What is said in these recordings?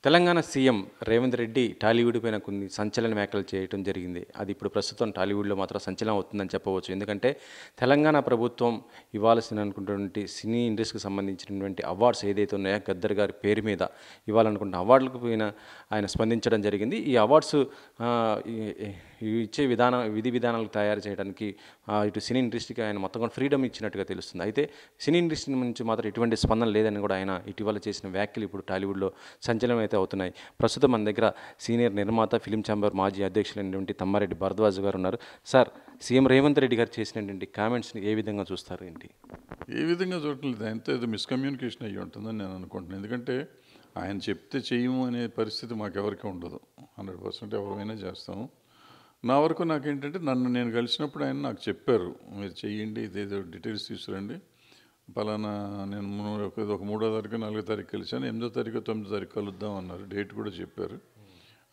Telangana CM Revanth Reddy Tollywood పైన కొన్ని సంచలన వ్యాఖ్యలు చేయడం జరిగింది. అది ఇప్పుడు ప్రస్తుతం టాలీవుడ్లో మాత్రం సంచలనం అవుతుందని చెప్పవచ్చు. ఎందుకంటే తెలంగాణ ప్రభుత్వం ఇవ్వాల్సినటువంటి సినీ ఇండస్ట్రీకి సంబంధించినటువంటి అవార్డ్స్ ఏదైతే ఉన్నాయో గద్దర్ గారి పేరు మీద ఇవ్వాలనుకుంటున్న అవార్డులకు పైన ఆయన స్పందించడం జరిగింది. ఈ అవార్డ్స్ ఇచ్చే విధి విధానాలు తయారు చేయడానికి ఇటు సినీ ఇండస్ట్రీకి ఆయన మొత్తం కూడా ఫ్రీడమ్ ఇచ్చినట్టుగా తెలుస్తుంది. అయితే సినీ ఇండస్ట్రీ నుంచి మాత్రం ఎటువంటి స్పందన లేదని కూడా ఆయన ఇటీవల చేసిన వ్యాఖ్యలు ఇప్పుడు టాలీవుడ్లో సంచలనం అయితే అవుతున్నాయి. ప్రస్తుతం మన దగ్గర సీనియర్ నిర్మాత ఫిలిం ఛాంబర్ మాజీ అధ్యక్షులైనటువంటి తమ్మారెడ్డి భరద్వాజ్ గారు ఉన్నారు. సార్, సీఎం రేవంత్ రెడ్డి గారు చేసినటువంటి కామెంట్స్ని ఏ విధంగా చూస్తారు ఏంటి? ఏ విధంగా చూడట్లేదు, ఎంత ఏదో మిస్కమ్యూనికేషన్ అయ్యి ఉంటుందని నేను అనుకుంటున్నాను. ఎందుకంటే ఆయన చెప్తే చేయము అనే పరిస్థితి మాకెవరికి ఉండదు. 100% ఎవరైనా చేస్తాము. నా వరకు నాకేంటంటే నేను కలిసినప్పుడు ఆయన నాకు చెప్పారు, మీరు చెయ్యండి, ఇదేదో డీటెయిల్స్ తీసుకురండి, పలానా నేను ఒక 3వ తారీఖు 4వ తారీఖు కలిసాను, 8వ తారీఖు 9వ తారీఖు కలుద్దాం అన్నారు. డేట్ కూడా చెప్పారు.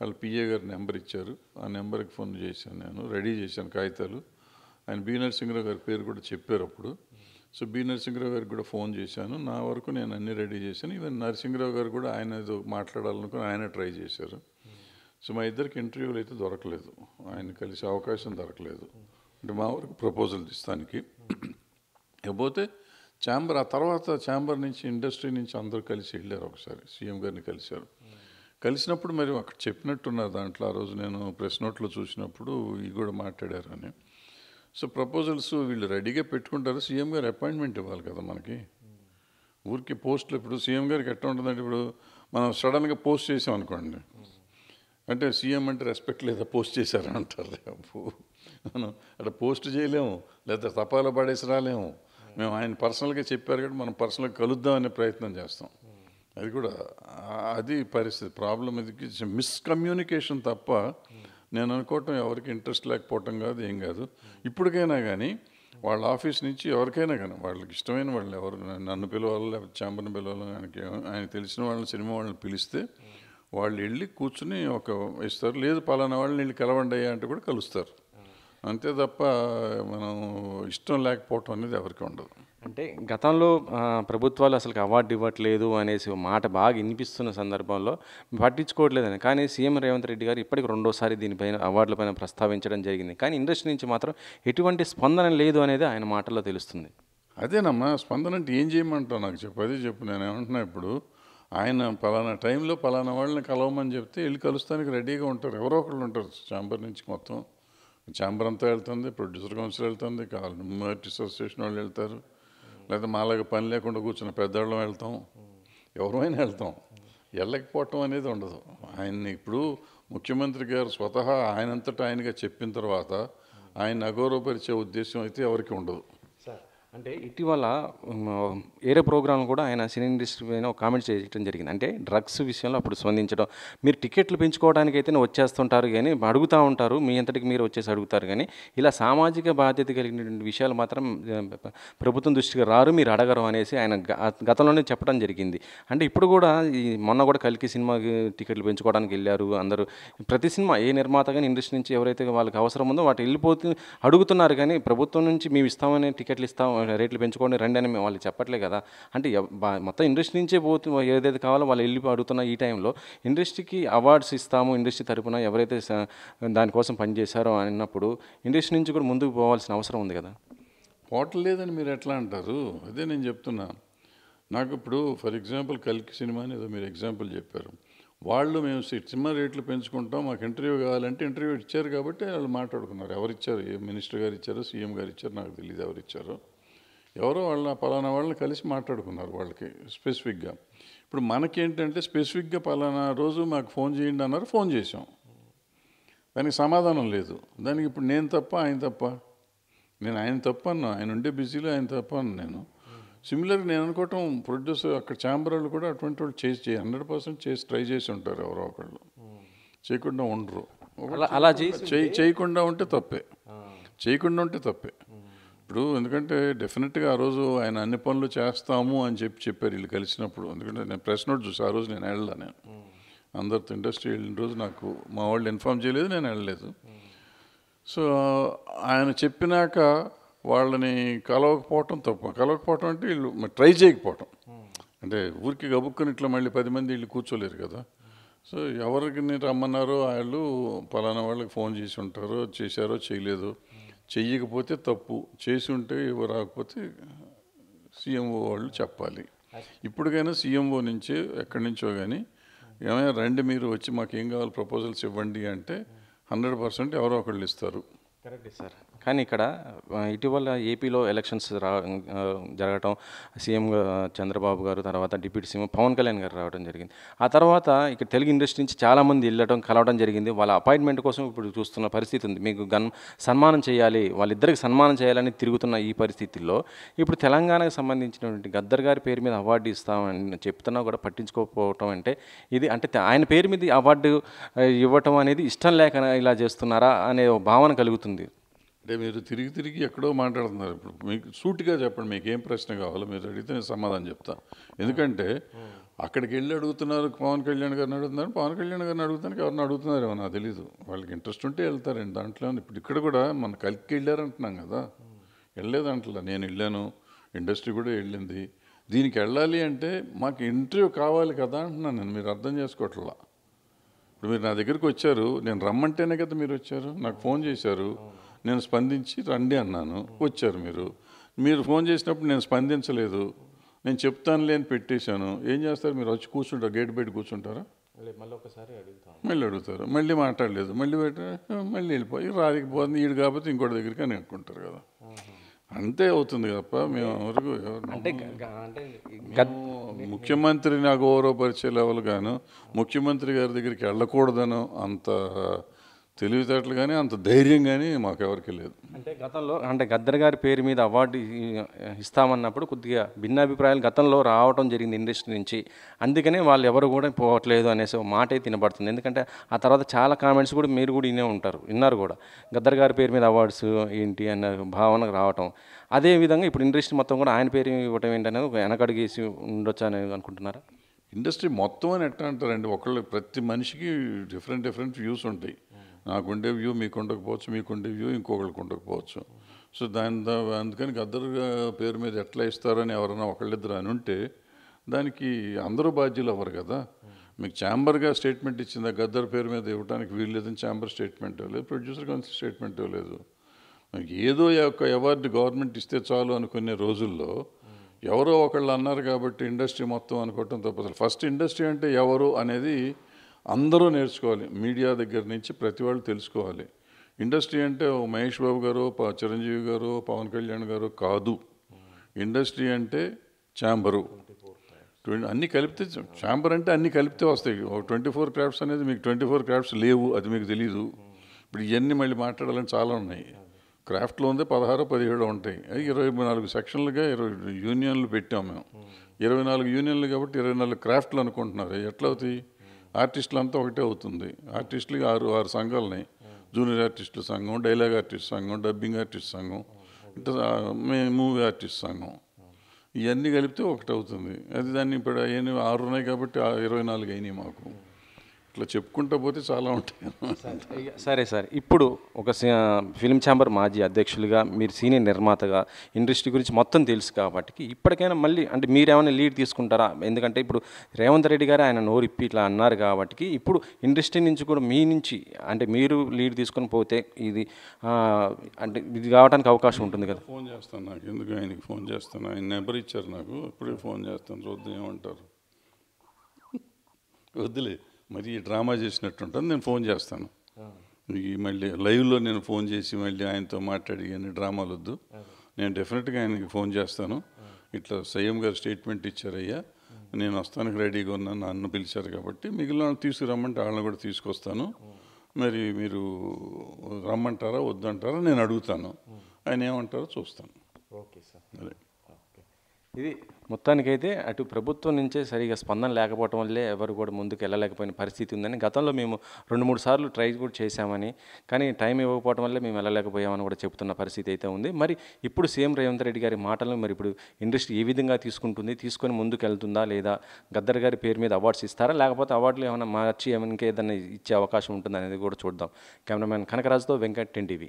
వాళ్ళు పిఏ గారు నెంబర్ ఇచ్చారు. ఆ నెంబర్కి ఫోన్ చేశాను, నేను రెడీ చేశాను కాగితాలు. ఆయన బి నరసింహరావు గారి పేరు కూడా చెప్పారు అప్పుడు. సో బి నరసింహరావు గారికి కూడా ఫోన్ చేశాను. నా వరకు నేను అన్నీ రెడీ చేశాను. ఈవెన్ నరసింహరావు గారు కూడా ఆయన ఏదో మాట్లాడాలనుకుని ఆయన ట్రై చేశారు. సో మా ఇద్దరికి ఇంటర్వ్యూలు అయితే దొరకలేదు, ఆయన కలిసే అవకాశం దొరకలేదు. అంటే మా వరకు ప్రపోజల్ ఇస్తానికి ఇకపోతే ఛాంబర్, ఆ తర్వాత ఛాంబర్ నుంచి ఇండస్ట్రీ నుంచి అందరూ కలిసి వెళ్ళారు. ఒకసారి సీఎం గారిని కలిశారు. కలిసినప్పుడు మరి అక్కడ చెప్పినట్టున్నారు దాంట్లో, ఆ రోజు నేను ప్రెస్ నోట్లో చూసినప్పుడు ఇవి కూడా మాట్లాడారు అని. సో ప్రపోజల్స్ వీళ్ళు రెడీగా పెట్టుకుంటారు. సీఎం గారు అపాయింట్మెంట్ ఇవ్వాలి కదా మనకి. ఊరికి పోస్టులు ఇప్పుడు సీఎం గారికి ఎట్లా ఉంటుందంటే, ఇప్పుడు మనం సడన్గా పోస్ట్ చేసాం అనుకోండి, అంటే సీఎం అంటే రెస్పెక్ట్ లేదా పోస్ట్ చేశారు అంటారు. మనం అట్లా పోస్ట్ చేయలేము, లేదా తపాలా పడేసి రాలేము. మేము ఆయన పర్సనల్గా చెప్పారు కాబట్టి మనం పర్సనల్గా కలుద్దామనే ప్రయత్నం చేస్తాం. అది కూడా అది పరిస్థితి. ప్రాబ్లం ఇది మిస్కమ్యూనికేషన్ తప్ప నేను అనుకోవటం ఎవరికి ఇంట్రెస్ట్ లేకపోవటం కాదు, ఏం కాదు. ఇప్పటికైనా కానీ వాళ్ళ ఆఫీస్ నుంచి ఎవరికైనా కానీ వాళ్ళకి ఇష్టమైన వాళ్ళు ఎవరు నన్ను పిలవాలి, లేకపోతే ఛాంబర్ని పిలవాలి, ఆయన తెలిసిన వాళ్ళని, సినిమా వాళ్ళని పిలిస్తే వాళ్ళు వెళ్ళి కూర్చుని ఇస్తారు. లేదు పలానా వాళ్ళని వెళ్ళి కలవండి అయ్యా అంటే కూడా కలుస్తారు. అంతే తప్ప మనం ఇష్టం లేకపోవటం అనేది ఎవరికి ఉండదు. అంటే గతంలో ప్రభుత్వాలు అసలు అవార్డు ఇవ్వట్లేదు అనేసి మాట బాగా వినిపిస్తున్న సందర్భంలో పట్టించుకోవట్లేదని, కానీ సీఎం రేవంత్ రెడ్డి గారు ఇప్పటికి 2వసారి దీనిపైన అవార్డులపైన ప్రస్తావించడం జరిగింది. కానీ ఇండస్ట్రీ నుంచి మాత్రం ఎటువంటి స్పందన లేదు అనేది ఆయన మాటల్లో తెలుస్తుంది. అదేనమ్మా స్పందన అంటే ఏం చేయమంటావు నాకు చెప్పు, అదే చెప్పు. నేను ఏమంటున్నా, ఇప్పుడు ఆయన పలానా టైంలో పలానా వాళ్ళని కలవమని చెప్తే వెళ్ళి కలుస్తానికి రెడీగా ఉంటారు. ఎవరో ఒకళ్ళు ఉంటారు. ఛాంబర్ నుంచి మొత్తం ఛాంబర్ అంతా వెళ్తుంది, ప్రొడ్యూసర్ కౌన్సిల్ వెళ్తుంది, ఆర్టిస్ట్ అసోసియేషన్ వాళ్ళు వెళ్తారు, లేదా మాలాగా పని లేకుండా కూర్చున్న పెద్దవాళ్ళం వెళ్తాం, ఎవరైనా వెళ్తాం. వెళ్ళకపోవటం అనేది ఉండదు. ఆయన్ని ఇప్పుడు ముఖ్యమంత్రి గారు స్వతహా ఆయనంతటా ఆయనగా చెప్పిన తర్వాత ఆయన అగౌరవపరిచే ఉద్దేశం అయితే ఎవరికి ఉండదు. అంటే ఇటీవల ఏరే ప్రోగ్రాం కూడా ఆయన సినీ ఇండస్ట్రీ పైన ఒక కామెంట్ చేయడం జరిగింది. అంటే డ్రగ్స్ విషయంలో అప్పుడు స్పందించడం, మీరు టికెట్లు పెంచుకోవడానికి అయితే వచ్చేస్తుంటారు కానీ అడుగుతూ ఉంటారు, మీ అంతటికి మీరు వచ్చేసి అడుగుతారు, కానీ ఇలా సామాజిక బాధ్యత కలిగినటువంటి విషయాలు మాత్రం ప్రభుత్వం దృష్టికి రారు, మీరు అడగరు అనేసి ఆయన గతంలోనే చెప్పడం జరిగింది. అంటే ఇప్పుడు కూడా మొన్న కూడా కల్కి సినిమాకి టికెట్లు పెంచుకోవడానికి వెళ్ళారు అందరూ. ప్రతి సినిమా ఏ నిర్మాత కానీ ఇండస్ట్రీ నుంచి ఎవరైతే వాళ్ళకి అవసరం ఉందో వాటి వెళ్ళిపోతూ అడుగుతున్నారు, కానీ ప్రభుత్వం నుంచి మేము ఇస్తామని టికెట్లు ఇస్తాం, రేట్లు పెంచుకోండి రండి అని వాళ్ళు చెప్పట్లే కదా. అంటే మొత్తం ఇండస్ట్రీ నుంచే ఏదైతే కావాలో వాళ్ళు వెళ్ళి అడుగుతున్న ఈ టైంలో ఇండస్ట్రీకి అవార్డ్స్ ఇస్తాము, ఇండస్ట్రీ తరపున ఎవరైతే దానికోసం పనిచేశారో అన్నప్పుడు ఇండస్ట్రీ నుంచి కూడా ముందుకు పోవాల్సిన అవసరం ఉంది కదా. పోవట్లేదని మీరు ఎట్లా అంటారు? అదే నేను చెప్తున్నా. నాకు ఇప్పుడు ఫర్ ఎగ్జాంపుల్ కల్కి సినిమా అని ఏదో మీరు ఎగ్జాంపుల్ చెప్పారు. వాళ్ళు మేము సినిమా రేట్లు పెంచుకుంటాం, మాకు ఇంటర్వ్యూ కావాలంటే ఇంటర్వ్యూ ఇచ్చారు కాబట్టి వాళ్ళు మాట్లాడుకున్నారు. ఎవరిచ్చారు? ఏ మినిస్టర్ గారు ఇచ్చారో, సీఎం గారు ఇచ్చారో నాకు తెలియదు ఎవరిచ్చారో. ఎవరో పలానా వాళ్ళని కలిసి మాట్లాడుకున్నారు వాళ్ళకి స్పెసిఫిక్గా. ఇప్పుడు మనకేంటంటే స్పెసిఫిక్గా పలానా రోజు మాకు ఫోన్ చేయండి అన్నారు, ఫోన్ చేసాం, దానికి సమాధానం లేదు. దానికి ఇప్పుడు నేను తప్ప ఆయన తప్ప? నేను ఆయన తప్ప అన్నా, ఆయన ఉండే బిజీలో ఆయన తప్ప అన్నా నేను. సిమిలర్గా నేను అనుకోవటం ప్రొడ్యూసర్ అక్కడ ఛాంబర్ వాళ్ళు కూడా అటువంటి వాళ్ళు 100% చేసి ట్రై చేసి ఉంటారు. ఎవరో ఒకళ్ళు చేయకుండా ఉండరు. అలా చేయకుండా ఉంటే తప్పే, చేయకుండా ఉంటే తప్పే. ఇప్పుడు ఎందుకంటే డెఫినెట్గా ఆ రోజు ఆయన అన్ని పనులు చేస్తాము అని చెప్పారు వీళ్ళు కలిసినప్పుడు. ఎందుకంటే నేను ప్రెస్ నోట్ చూసి ఆ రోజు నేను వెళ్ళాను. నేను అందరితో ఇండస్ట్రీ వెళ్ళిన రోజు నాకు మా వాళ్ళు ఇన్ఫార్మ్ చేయలేదు, నేను వెళ్ళలేదు. సో ఆయన చెప్పినాక వాళ్ళని కలవకపోవటం తప్ప. కలవకపోవటం అంటే వీళ్ళు ట్రై చేయకపోవటం. అంటే ఊరికి గబుక్కుని ఇట్లా మళ్ళీ 10 మంది వీళ్ళు కూర్చోలేరు కదా. సో ఎవరికి రమ్మన్నారో వాళ్ళు పలానా వాళ్ళకి ఫోన్ చేసి ఉంటారో, చేశారో చేయలేదో, చెయ్యకపోతే తప్పు, చేసి ఉంటే రాకపోతే సీఎంఓ వాళ్ళు చెప్పాలి. ఇప్పటికైనా సీఎంఓ నుంచే ఎక్కడి నుంచో కానీ ఏమైనా రండి మీరు వచ్చి మాకు ఏం కావాలి ప్రపోజల్స్ ఇవ్వండి అంటే 100% ఎవరో ఒకళ్ళు ఇస్తారు. Correct sir. కానీ ఇక్కడ ఇటీవల ఏపీలో ఎలక్షన్స్ జరగటం, సీఎం చంద్రబాబు గారు, తర్వాత డిప్యూటీ సీఎం పవన్ కళ్యాణ్ గారు రావడం జరిగింది. ఆ తర్వాత ఇక్కడ తెలుగు ఇండస్ట్రీ నుంచి చాలామంది వెళ్ళడం కలవడం జరిగింది. వాళ్ళ అపాయింట్మెంట్ కోసం ఇప్పుడు చూస్తున్న పరిస్థితి ఉంది. మీకు సన్మానం చేయాలి, వాళ్ళిద్దరికి సన్మానం చేయాలని తిరుగుతున్న ఈ పరిస్థితుల్లో ఇప్పుడు తెలంగాణకు సంబంధించినటువంటి గద్దర్ గారి పేరు మీద అవార్డు ఇస్తామని చెప్తున్నా కూడా పట్టించుకోకపోవటం అంటే ఇది అంటే ఆయన పేరు మీద అవార్డు ఇవ్వటం అనేది ఇష్టం లేక ఇలా చేస్తున్నారా అనే భావన కలుగుతుంది. అంటే మీరు తిరిగి తిరిగి ఎక్కడో మాట్లాడుతున్నారు. ఇప్పుడు మీకు సూటిగా చెప్పండి, మీకు ఏం ప్రశ్న కావాలో మీరు అడిగితే నేను సమాధానం చెప్తా. ఎందుకంటే అక్కడికి వెళ్ళి అడుగుతున్నారు, పవన్ కళ్యాణ్ గారిని అడుగుతున్నారు, పవన్ కళ్యాణ్ గారిని అడుగుతానికి ఎవరిని అడుగుతున్నారేమో నాకు తెలీదు. వాళ్ళకి ఇంట్రెస్ట్ ఉంటే వెళ్తారండి దాంట్లో. ఇప్పుడు ఇక్కడ కూడా మన కలికి వెళ్ళారంటున్నాం కదా, వెళ్ళలేదంటలా. నేను వెళ్ళాను, ఇండస్ట్రీ కూడా వెళ్ళింది. దీనికి వెళ్ళాలి అంటే మాకు ఇంటర్వ్యూ కావాలి కదా అంటున్నాను నేను. మీరు అర్థం చేసుకోవట్లా. ఇప్పుడు మీరు నా దగ్గరికి వచ్చారు, నేను రమ్మంటేనే కదా మీరు వచ్చారు, నాకు ఫోన్ చేశారు, నేను స్పందించి రండి అన్నాను, వచ్చారు. మీరు ఫోన్ చేసినప్పుడు నేను స్పందించలేదు, నేను చెప్తానులే అని పెట్టేశాను. ఏం చేస్తారు మీరు? వచ్చి కూర్చుంటారు, గేట్ బయట కూర్చుంటారా? మళ్ళీ అడుగుతారు, మళ్ళీ మాట్లాడలేదు, మళ్ళీ వెళ్ళిపోయి రాదికపోతుంది ఈడు కాకపోతే ఇంకోటి దగ్గరికి అని అనుకుంటారు కదా. అంతే అవుతుంది తప్ప మేము ఎవరికి ముఖ్యమంత్రిని అగౌరవపరిచే లెవెల్ గాను, ముఖ్యమంత్రి గారి దగ్గరికి వెళ్ళకూడదనో అంత తెలివితేటలు కానీ అంత ధైర్యం కానీ మాకెవరికి లేదు. అంటే గతంలో గద్దర్ గారి పేరు మీద అవార్డు ఇస్తామన్నప్పుడు కొద్దిగా భిన్నాభిప్రాయాలు గతంలో రావడం జరిగింది ఇండస్ట్రీ నుంచి. అందుకనే వాళ్ళు ఎవరు కూడా పోవట్లేదు అనేసి మాట అయితే వినబడుతుంది. ఎందుకంటే ఆ తర్వాత చాలా కామెంట్స్ కూడా మీరు కూడా విన్నారు కూడా, గద్దర్ గారి పేరు మీద అవార్డ్స్ ఏంటి అన్న భావన రావటం. అదేవిధంగా ఇప్పుడు ఇండస్ట్రీ మొత్తం కూడా ఆయన పేరు ఇవ్వటం ఏంటనేది వెనకడుగేసి ఉండొచ్చు అని అనుకుంటున్నారా? ఇండస్ట్రీ మొత్తం అని ఎట్లా అంటారండి? ప్రతి మనిషికి డిఫరెంట్ వ్యూస్ ఉంటాయి. నాకుండే వ్యూ మీకు ఉండకపోవచ్చు, మీకుండే వ్యూ ఇంకొకరికి ఉండకపోవచ్చు. సో అందుకని గద్దర్ పేరు మీద ఎట్లా ఇస్తారని ఎవరైనా ఒకళ్ళిద్దరు అని ఉంటే దానికి అందరూ బాధ్యులు అవ్వరు కదా. మీకు ఛాంబర్గా స్టేట్మెంట్ ఇచ్చిందా గద్దర్ పేరు మీద ఇవ్వడానికి వీలు లేదని? ఛాంబర్ స్టేట్మెంట్ ఇవ్వలేదు, ప్రొడ్యూసర్ కౌన్సిల్ స్టేట్మెంట్ ఇవ్వలేదు. మీకు ఏదో ఒక అవార్డు గవర్నమెంట్ ఇస్తే చాలు అనుకునే రోజుల్లో ఎవరో ఒకళ్ళు అన్నారు కాబట్టి ఇండస్ట్రీ మొత్తం అనుకోవటం తప్ప. అసలు ఫస్ట్ ఇండస్ట్రీ అంటే ఎవరు అనేది అందరూ నేర్చుకోవాలి. మీడియా దగ్గర నుంచి ప్రతి వాళ్ళు తెలుసుకోవాలి. ఇండస్ట్రీ అంటే మహేష్ బాబు గారు, చిరంజీవి గారు, పవన్ కళ్యాణ్ గారు కాదు. ఇండస్ట్రీ అంటే ఛాంబరు. అన్నీ కలిపితే ఛాంబర్ అంటే అన్నీ కలిపితే వస్తాయి. 24 క్రాఫ్ట్స్ అనేది మీకు 24 క్రాఫ్ట్స్ లేవు, అది మీకు తెలీదు. ఇప్పుడు ఇవన్నీ మళ్ళీ మాట్లాడాలని చాలా ఉన్నాయి. క్రాఫ్ట్లో ఉందే 16, 17 ఉంటాయి. 24 సెక్షన్లుగా 20 యూనియన్లు పెట్టాం మేము. 24 యూనియన్లు కాబట్టి 24 క్రాఫ్ట్లు అనుకుంటున్నారు. ఎట్లా అవుతాయి? ఆర్టిస్టులు అంతా ఒకటే అవుతుంది. ఆర్టిస్టులకి 6 సంఘాలున్నాయి. జూనియర్ ఆర్టిస్టుల సంఘం, డైలాగ్ ఆర్టిస్ట్ సంఘం, డబ్బింగ్ ఆర్టిస్ట్ సంఘం, ఇట్లా మూవీ ఆర్టిస్ట్ సంఘం. ఇవన్నీ కలిపితే ఒకటి అవుతుంది. అది దాన్ని ఇప్పుడు 6 ఉన్నాయి కాబట్టి 24 అయినాయి మాకు. ఇట్లా చెప్పుకుంటూ పోతే చాలా ఉంటాయి. సరే సార్, ఇప్పుడు ఒక ఫిల్మ్ ఛాంబర్ మాజీ అధ్యక్షులుగా, మీరు సీనియర్ నిర్మాతగా ఇండస్ట్రీ గురించి మొత్తం తెలుసు కాబట్టి ఇప్పటికైనా మళ్ళీ మీరేమైనా లీడ్ తీసుకుంటారా? ఎందుకంటే ఇప్పుడు రేవంత్ రెడ్డి గారు ఆయన నోరిప్పి ఇట్లా అన్నారు కాబట్టి ఇప్పుడు ఇండస్ట్రీ నుంచి కూడా మీ నుంచి మీరు లీడ్ తీసుకొని పోతే ఇది ఇది కావడానికి అవకాశం ఉంటుంది కదా. ఫోన్ చేస్తాను, నాకు ఎందుకు ఆయనకి ఫోన్ చేస్తాను, ఆయన నెంబర్ ఇచ్చారు నాకు, ఇప్పుడే ఫోన్ చేస్తాను, చూద్దాం ఏమంటారు. వద్దులే మరి డ్రామా చేసినట్టుంటుంది, నేను ఫోన్ చేస్తాను. మళ్ళీ లైవ్లో నేను ఫోన్ చేసి మళ్ళీ ఆయనతో మాట్లాడి అన్ని డ్రామాలు వద్దు. నేను డెఫినెట్గా ఆయనకి ఫోన్ చేస్తాను. ఇట్లా సీఎం గారు స్టేట్మెంట్ ఇచ్చారయ్యా, నేను వస్తానికి రెడీగా ఉన్నాను, నన్ను పిలిచారు కాబట్టి మిగిలిన తీసుకురమ్మంటే వాళ్ళని కూడా తీసుకొస్తాను. మరి మీరు రమ్మంటారా వద్దంటారా నేను అడుగుతాను, ఆయన ఏమంటారో చూస్తాను. Okay sir. అదే ఇది మొత్తానికైతే అటు ప్రభుత్వం నుంచే సరిగా స్పందన లేకపోవడం వల్లే ఎవరు కూడా ముందుకు వెళ్ళలేకపోయిన పరిస్థితి ఉందని, గతంలో మేము 2-3 సార్లు ట్రై కూడా చేశామని, కానీ టైం ఇవ్వకపోవడం వల్లే మేము వెళ్ళలేకపోయామని కూడా చెప్తున్న పరిస్థితి అయితే ఉంది. మరి ఇప్పుడు సీఎం రేవంత్ రెడ్డి గారి మాటలను మరి ఇప్పుడు ఇండస్ట్రీ ఏ విధంగా తీసుకొని ముందుకు వెళ్తుందా, లేదా గద్దర్ గారి పేరు మీద అవార్డ్స్ ఇస్తారా, లేకపోతే అవార్డులు ఏమైనా మార్చి ఇంకేదైనా ఇచ్చే అవకాశం ఉంటుందా అనేది కూడా చూద్దాం. కెమెరామ్యాన్ కనకరాజుతో వెంకట్, 10 TV.